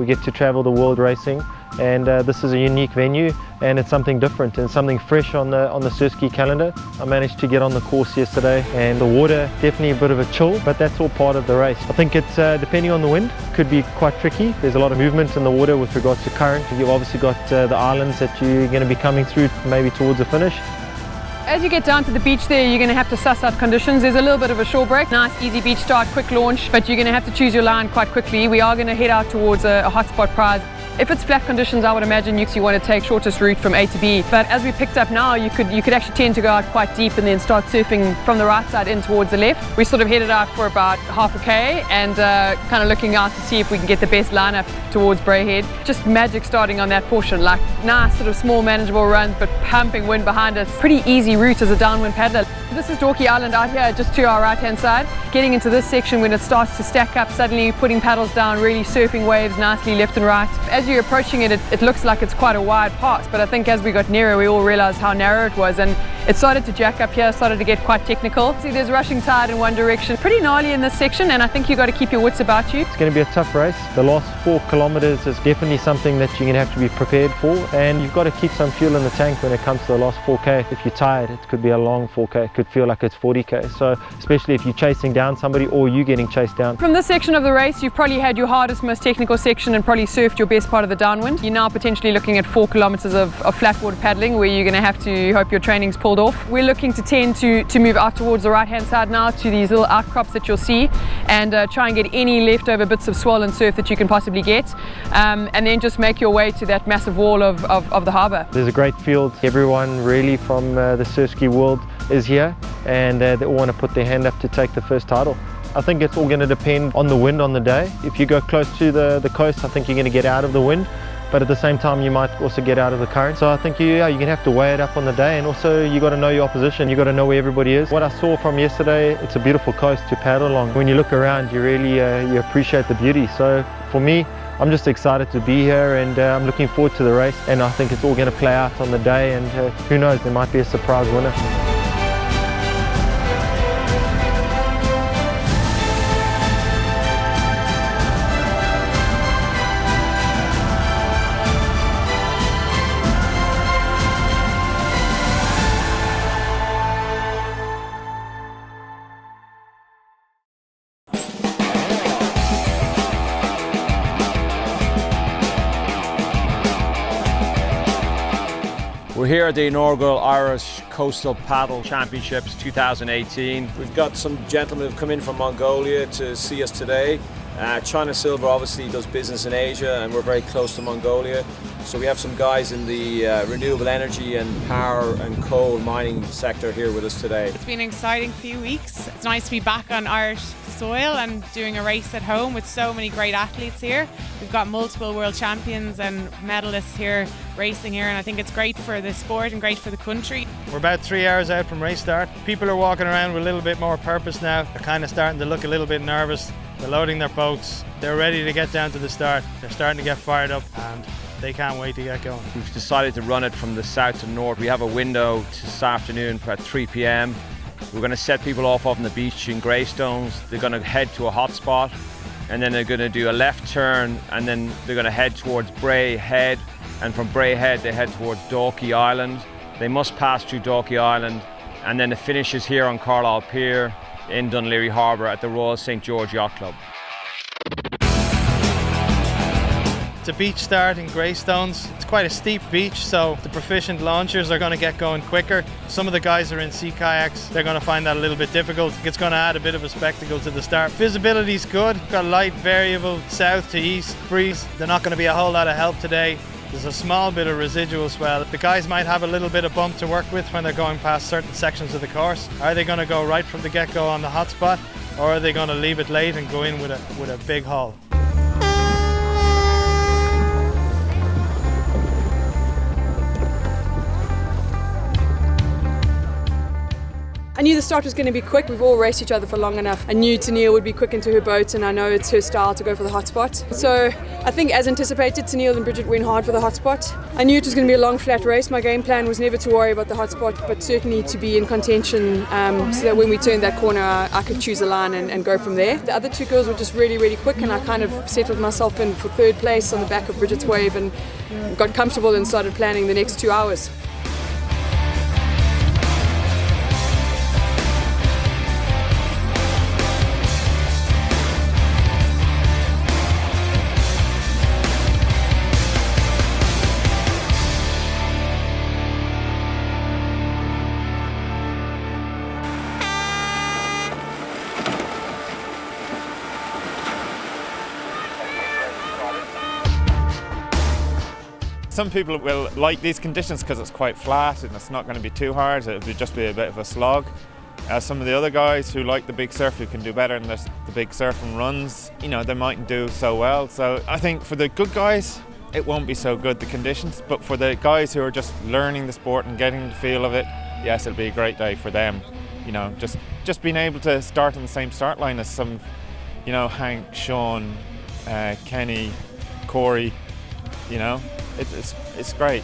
We get to travel the world racing, and this is a unique venue, and it's something different and something fresh on the Surski calendar. I managed to get on the course yesterday, and the water definitely a bit of a chill, but that's all part of the race. I think it's depending on the wind, could be quite tricky. There's a lot of movement in the water with regards to current. You've obviously got the islands that you're going to be coming through maybe towards the finish. As you get down to the beach there, you're going to have to suss out conditions. There's a little bit of a shore break. Nice, easy beach start, quick launch, but you're going to have to choose your line quite quickly. We are going to head out towards a hotspot prize. If it's flat conditions, I would imagine you want to take shortest route from A to B. But as we picked up now, you could actually tend to go out quite deep and then start surfing from the right side in towards the left. We sort of headed out for about half a K and kind of looking out to see if we can get the best lineup towards Bray Head. Just magic starting on that portion, like nice sort of small manageable runs, but pumping wind behind us. Pretty easy route as a downwind paddler. This is Dorky Island out here, just to our right hand side. Getting into this section when it starts to stack up, suddenly putting paddles down, really surfing waves nicely left and right. As you're approaching it, it looks like it's quite a wide pass, but I think as we got nearer we all realized how narrow it was, and it started to jack up here, started to get quite technical. See, there's rushing tide in one direction. Pretty gnarly in this section, and I think you've got to keep your wits about you. It's going to be a tough race. The last 4 kilometers is definitely something that you're going to have to be prepared for, and you've got to keep some fuel in the tank when it comes to the last 4K. If you're tired, it could be a long 4K. It could feel like it's 40K. So especially if you're chasing down somebody or you getting chased down. From this section of the race, you've probably had your hardest, most technical section and probably surfed your best part of the downwind. You're now potentially looking at 4 kilometers of flat water paddling where you're going to have to hope your training's pulled off. We're looking to tend to move out towards the right hand side now to these little outcrops that you'll see, and try and get any leftover bits of swell and surf that you can possibly get, and then just make your way to that massive wall of the harbour. There's a great field. Everyone really from the Surski world is here, and they all want to put their hand up to take the first title. I think it's all going to depend on the wind on the day. If you go close to the coast, I think you're going to get out of the wind, but at the same time you might also get out of the current. So I think you're going to have to weigh it up on the day, and also you got to know your opposition. You got to know where everybody is. What I saw from yesterday, it's a beautiful coast to paddle along. When you look around, you really you appreciate the beauty. So for me, I'm just excited to be here, and I'm looking forward to the race, and I think it's all going to play out on the day, and who knows, there might be a surprise winner. We're here at the inaugural Irish Coastal Paddle Championships 2018. We've got some gentlemen who've come in from Mongolia to see us today. China Silver obviously does business in Asia, and we're very close to Mongolia. So we have some guys in the renewable energy and power and coal mining sector here with us today. It's been an exciting few weeks. It's nice to be back on Irish soil and doing a race at home with so many great athletes here. We've got multiple world champions and medalists here racing here, and I think it's great for the sport and great for the country. We're about 3 hours out from race start. People are walking around with a little bit more purpose now. They're kind of starting to look a little bit nervous. They're loading their boats. They're ready to get down to the start. They're starting to get fired up, and they can't wait to get going. We've decided to run it from the south to north. We have a window this afternoon at 3 p.m. We're going to set people off on the beach in Greystones. They're going to head to a hot spot, and then they're going to do a left turn, and then they're going to head towards Bray Head, and from Bray Head they head towards Dalkey Island. They must pass through Dalkey Island, and then the finish is here on Carlisle Pier in Dún Laoghaire Harbour at the Royal St George Yacht Club. It's a beach start in Greystones. It's quite a steep beach, so the proficient launchers are going to get going quicker. Some of the guys are in sea kayaks. They're going to find that a little bit difficult. It's going to add a bit of a spectacle to the start. Visibility's good. Got light variable south to east breeze. They're not going to be a whole lot of help today. There's a small bit of residual swell. The guys might have a little bit of bump to work with when they're going past certain sections of the course. Are they going to go right from the get-go on the hot spot, or are they going to leave it late and go in with a big haul? I I knew the start was going to be quick. We've all raced each other for long enough. I knew Tennille would be quick into her boat, and I know it's her style to go for the hot spot. So I think, as anticipated, Tennille and Bridget went hard for the hot spot. I knew it was going to be a long, flat race. My game plan was never to worry about the hot spot, but certainly to be in contention so that when we turned that corner, I could choose a line and go from there. The other two girls were just really, really quick, and I kind of settled myself in for third place on the back of Bridget's wave and got comfortable and started planning the next 2 hours. Some people will like these conditions because it's quite flat and it's not going to be too hard. It would just be a bit of a slog. Some of the other guys who like the big surf, who can do better in the big surf and runs, you know, they mightn't do so well. So I think for the good guys, it won't be so good, the conditions. But for the guys who are just learning the sport and getting the feel of it, yes, it'll be a great day for them. You know, just being able to start on the same start line as some, you know, Hank, Sean, Kenny, Corey, you know. It's great.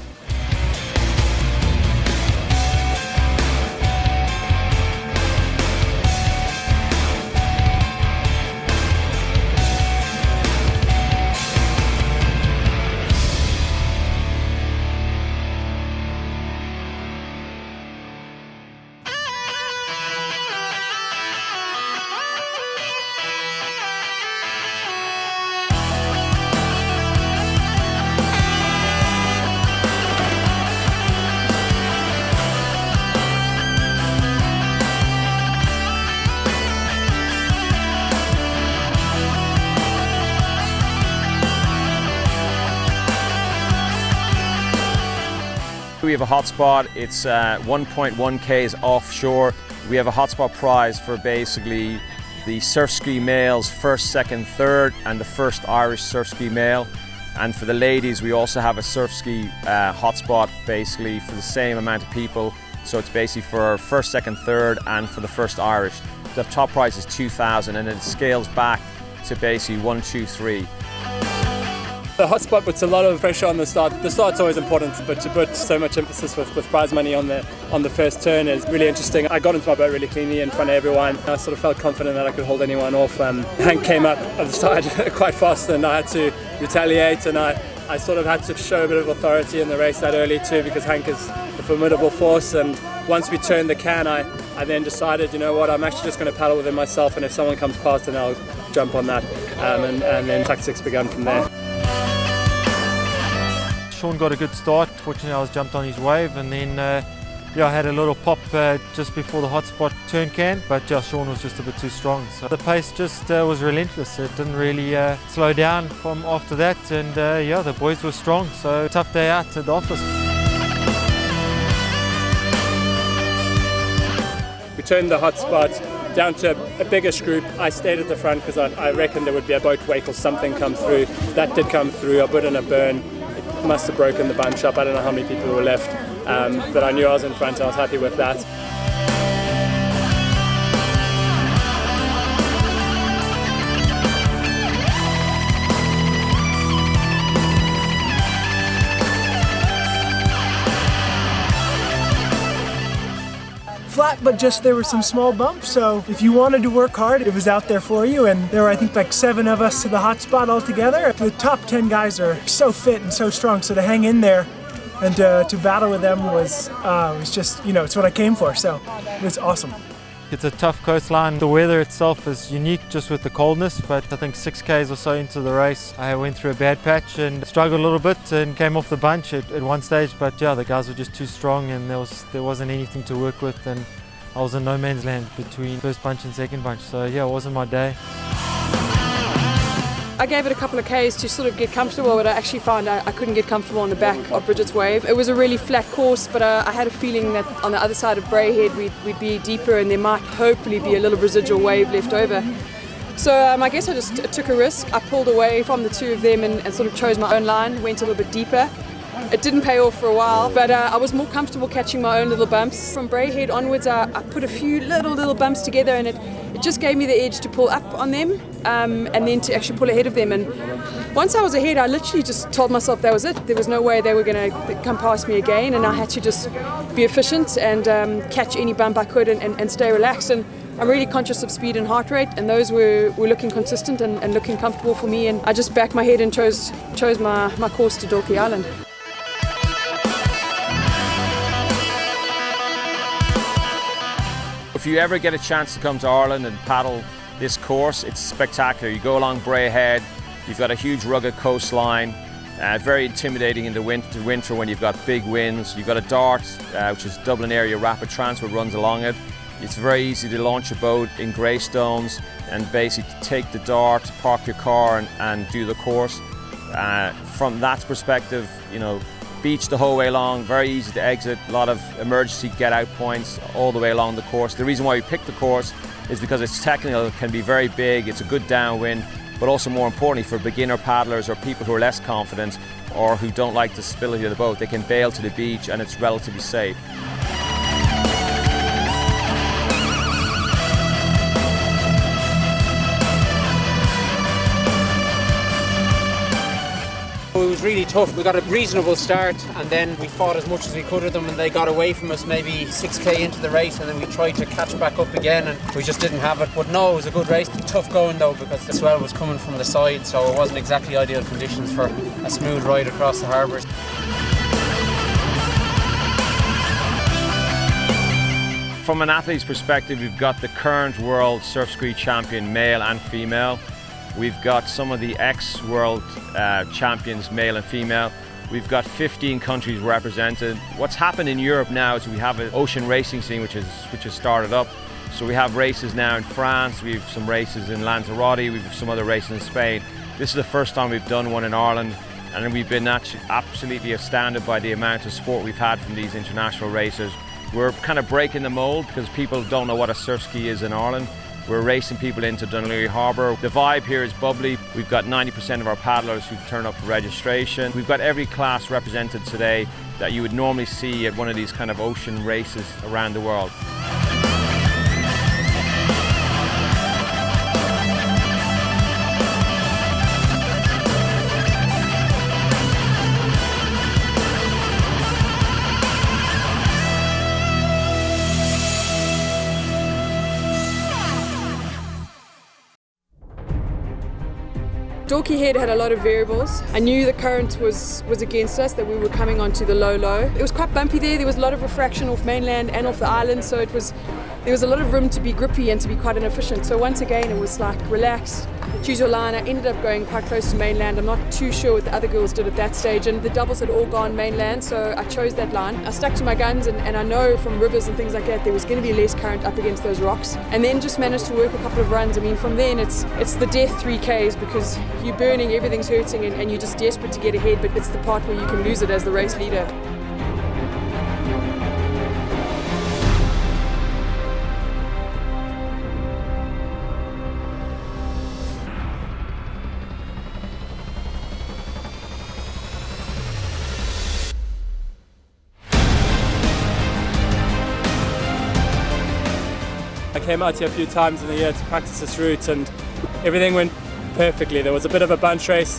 We have a hotspot. It's 1.1 k's offshore. We have a hotspot prize for basically the surf ski males, first, second, third, and the first Irish surf ski male. And for the ladies, we also have a surf ski hotspot basically for the same amount of people. So it's basically for first, second, third, and for the first Irish. The top prize is 2,000, and it scales back to basically 1, 2, 3. The hotspot puts a lot of pressure on the start. The start's always important, but to put so much emphasis with prize money on the first turn is really interesting. I got into my boat really cleanly in front of everyone. I sort of felt confident that I could hold anyone off. Hank came up at the side quite fast, and I had to retaliate, and I sort of had to show a bit of authority in the race that early too, because Hank is a formidable force. And once we turned the can, I then decided, you know what, I'm actually just going to paddle with it myself, and if someone comes past, then I'll jump on that. And then tactics began from there. Sean got a good start. Fortunately, I was jumped on his wave, and then I had a little pop just before the hotspot turn can, but Sean was just a bit too strong. So the pace just was relentless. It didn't really slow down from after that, and the boys were strong. So tough day out at the office. We turned the hotspot down to a biggest group. I stayed at the front because I reckoned there would be a boat wake or something come through. That did come through. I put in a burn. It must have broken the bunch up. I don't know how many people were left, but I knew I was in front. I was happy with that. Flat, but just there were some small bumps, so if you wanted to work hard, it was out there for you. And there were, I think, like 7 of us to the hot spot altogether. The top 10 guys are so fit and so strong, so to hang in there and to battle with them was just, you know, it's what I came for, so it was awesome. It's a tough coastline. The weather itself is unique just with the coldness, but I think 6 k's or so into the race, I went through a bad patch and struggled a little bit and came off the bunch at one stage, but the guys were just too strong, and there wasn't anything to work with, and I was in no man's land between first bunch and second bunch, so it wasn't my day. I gave it a couple of Ks to sort of get comfortable, but I actually found I couldn't get comfortable on the back of Bridget's wave. It was a really flat course, but I had a feeling that on the other side of Brayhead we'd be deeper, and there might hopefully be a little residual wave left over. So I guess I just took a risk. I pulled away from the two of them and sort of chose my own line, went a little bit deeper. It didn't pay off for a while, but I was more comfortable catching my own little bumps. From Braehead onwards, I put a few little bumps together, and it just gave me the edge to pull up on them and then to actually pull ahead of them. And once I was ahead, I literally just told myself that was it. There was no way they were going to come past me again, and I had to just be efficient and catch any bump I could and stay relaxed. And I'm really conscious of speed and heart rate, and those were looking consistent and looking comfortable for me. And I just backed my head and chose my course to Dalkey Island. If you ever get a chance to come to Ireland and paddle this course, it's spectacular. You go along Braehead, you've got a huge rugged coastline, very intimidating in the winter when you've got big winds. You've got a Dart, which is Dublin Area Rapid Transport, runs along it. It's very easy to launch a boat in Greystones and basically take the Dart, park your car and do the course. From that perspective, you know, beach the whole way along, very easy to exit, a lot of emergency get out points all the way along the course. The reason why we picked the course is because it's technical, it can be very big, it's a good downwind, but also more importantly for beginner paddlers or people who are less confident or who don't like the stability of the boat, they can bail to the beach and it's relatively safe. It was really tough. We got a reasonable start and then we fought as much as we could of them and they got away from us maybe 6k into the race, and then we tried to catch back up again and we just didn't have it. But no, it was a good race. Tough going though because the swell was coming from the side, so it wasn't exactly ideal conditions for a smooth ride across the harbours. From an athlete's perspective, we've got the current world surf ski champion, male and female. We've got some of the ex-world champions, male and female. We've got 15 countries represented. What's happened in Europe now is we have an ocean racing scene which has started up. So we have races now in France, we have some races in Lanzarote, we have some other races in Spain. This is the first time we've done one in Ireland, and we've been absolutely astounded by the amount of support we've had from these international racers. We're kind of breaking the mold because people don't know what a surf ski is in Ireland. We're racing people into Dunleary Harbour. The vibe here is bubbly. We've got 90% of our paddlers who've turned up for registration. We've got every class represented today that you would normally see at one of these kind of ocean races around the world. Dalkey Head had a lot of variables. I knew the current was against us, that we were coming onto the low. It was quite bumpy there. There was a lot of refraction off mainland and off the island, so there was a lot of room to be grippy and to be quite inefficient. So once again, it was like relax, choose your line. I ended up going quite close to mainland. I'm not too sure what the other girls did at that stage, and the doubles had all gone mainland, so I chose that line. I stuck to my guns, and I know from rivers and things like that there was going to be less current up against those rocks, and then just managed to work a couple of runs. I mean, from then it's the death 3Ks because you're burning, everything's hurting, and you're just desperate to get ahead, but it's the part where you can lose it as the race leader. I came out here a few times in the year to practice this route and everything went perfectly. There was a bit of a bunch race.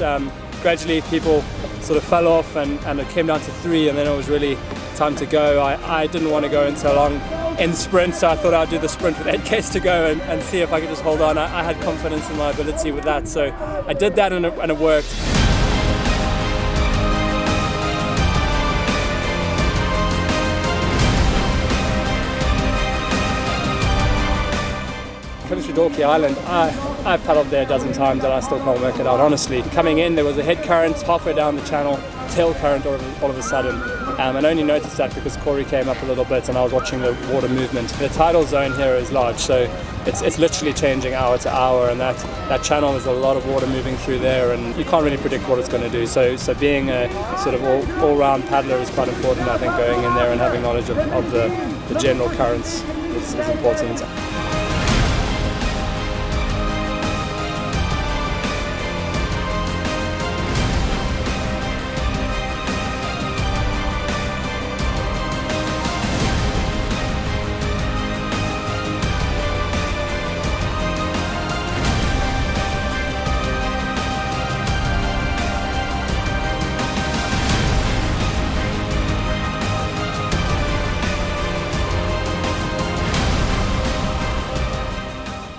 Gradually people sort of fell off and it came down to 3 and then it was really time to go. I didn't want to go into a long end sprint, so I thought I'd do the sprint with 8Ks to go and see if I could just hold on. I had confidence in my ability with that, so I did that and it worked. Coming through Dalkey Island, I've paddled there a dozen times and I still can't work it out, honestly. Coming in, there was a head current halfway down the channel, tail current all of a sudden. And I only noticed that because Corey came up a little bit and I was watching the water movement. The tidal zone here is large, so it's literally changing hour to hour, and that channel, there's a lot of water moving through there and you can't really predict what it's going to do. So being a sort of all-round paddler is quite important, I think, going in there and having knowledge of the general currents is important.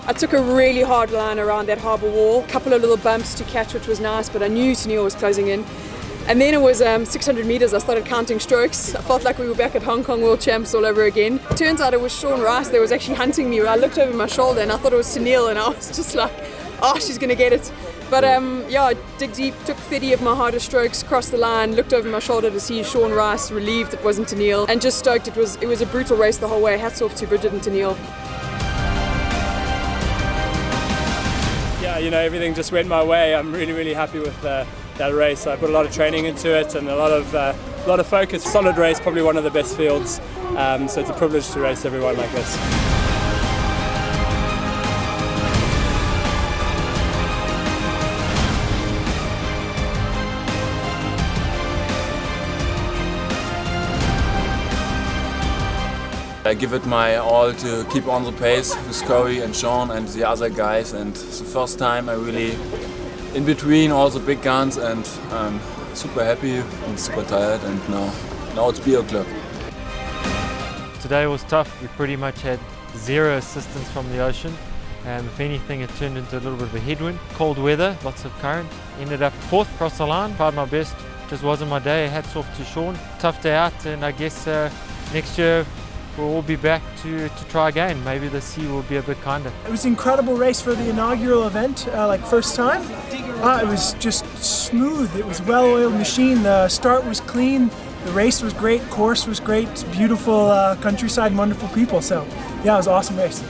I took a really hard line around that harbour wall, a couple of little bumps to catch, which was nice, but I knew Tennille was closing in. And then it was 600 metres, I started counting strokes. I felt like we were back at Hong Kong World Champs all over again. Turns out it was Sean Rice that was actually hunting me. I looked over my shoulder and I thought it was Tennille, and I was just like, oh, she's going to get it. But yeah, I dig deep, took 30 of my hardest strokes, crossed the line, looked over my shoulder to see Sean Rice, relieved it wasn't Tennille, and just stoked. It was a brutal race the whole way. Hats off to Bridget and Tennille. Yeah, you know, everything just went my way. I'm really, really happy with that race. I put a lot of training into it and a lot of focus. Solid race, probably one of the best fields. So it's a privilege to race everyone like this. I give it my all to keep on the pace with Corey and Sean and the other guys, and it's the first time I really in between all the big guns, and I'm super happy and super tired, and now it's beer o'clock. Today was tough. We pretty much had zero assistance from the ocean. If anything, it turned into a little bit of a headwind. Cold weather, lots of current. Ended up fourth across the line, tried my best. Just wasn't my day. Hats off to Sean. Tough day out, and I guess next year we'll all be back to try again. Maybe the sea will be a bit kinder. It was an incredible race for the inaugural event, like first time. It was just smooth. It was a well-oiled machine. The start was clean. The race was great. Course was great. Beautiful countryside, wonderful people. So yeah, it was an awesome race.